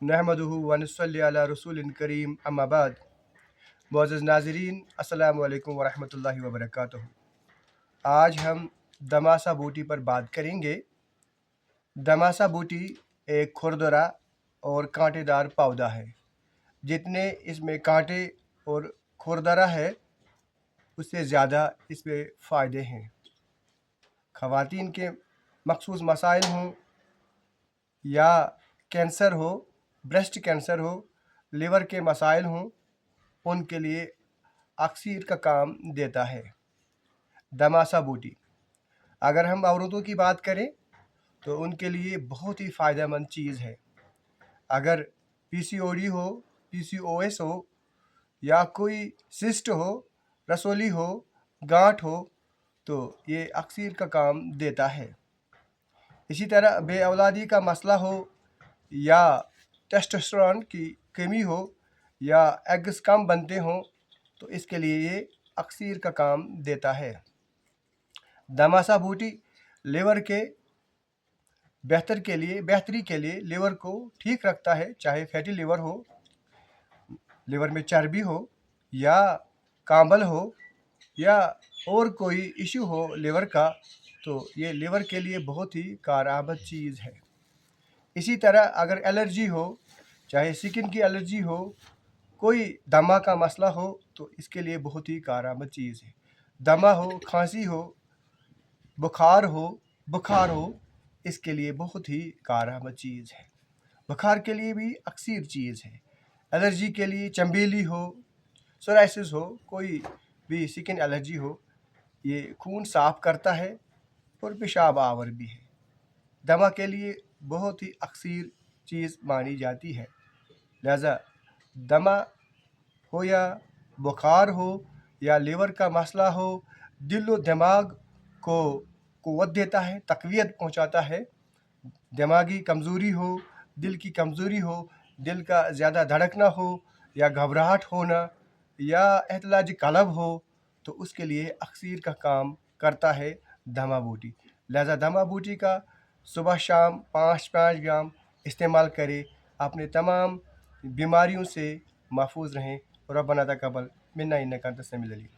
नहमदुहु व नसल्ली अला रसूलिन करीम अम्मा बाद। मुअज़्ज़िज़ नाज़रीन, अस्सलामु अलैकुम व रहमतुल्लाहि व बरकातुहू। आज हम दमासा बूटी पर बात करेंगे। दमासा बूटी एक खुरदरा और कांटेदार पौधा है। जितने इसमें कांटे और खुरदरा है उससे ज़्यादा इसमें फ़ायदे हैं। ख़वातीन के मखसूस मसाइल हों या कैंसर हो, ब्रेस्ट कैंसर हो, लिवर के मसाइल हों, उनके लिए अक्सीर का काम देता है दमासा बूटी। अगर हम औरतों की बात करें तो उनके लिए बहुत ही फ़ायदेमंद चीज़ है। अगर पीसीओडी हो, पीसीओएस हो या कोई सिस्ट हो, रसोली हो, गांठ हो, तो ये अक्सीर का काम देता है। इसी तरह बे औलादी का मसला हो या टेस्टोस्टेरोन की कमी हो या एग्स कम बनते हों, तो इसके लिए ये अक्सीर का काम देता है। दमासा बूटी लिवर के बेहतरी के लिए लिवर को ठीक रखता है। चाहे फैटी लिवर हो, लिवर में चर्बी हो या कांबल हो या और कोई इशू हो लिवर का, तो ये लिवर के लिए बहुत ही कारआमद चीज़ है। इसी तरह अगर एलर्जी हो, चाहे स्किन की एलर्जी हो, कोई दमा का मसला हो, तो इसके लिए बहुत ही कारआमद चीज़ है। दमा हो, खांसी हो, बुखार हो, इसके लिए बहुत ही कारआमद चीज़ है। बुखार के लिए भी अक्सीर चीज़ है। एलर्जी के लिए चंबेली हो, सोराइसिस हो, कोई भी स्किन एलर्जी हो, ये खून साफ़ करता है और पेशाब आवर भी है। दमा के लिए बहुत ही अक्सीर चीज़ मानी जाती है। लिहाजा दमा हो या बुखार हो या लिवर का मसला हो, दिल व दिमाग को क़ुव्वत देता है, तक़वियत पहुँचाता है। दिमागी कमज़ोरी हो, दिल की कमज़ोरी हो, दिल का ज़्यादा धड़कना हो या घबराहट होना या एहतलाज क़ल्ब हो, तो उसके लिए अक्सीर का काम करता है दमा बूटी। लिहाजा दमा बूटी का सुबह शाम 5-5 ग्राम इस्तेमाल करें। अपने तमाम बीमारियों से महफूज रहें। रब्बना तक़ब्बल मिन्ना इन्नका अंतस समीउल अलीम।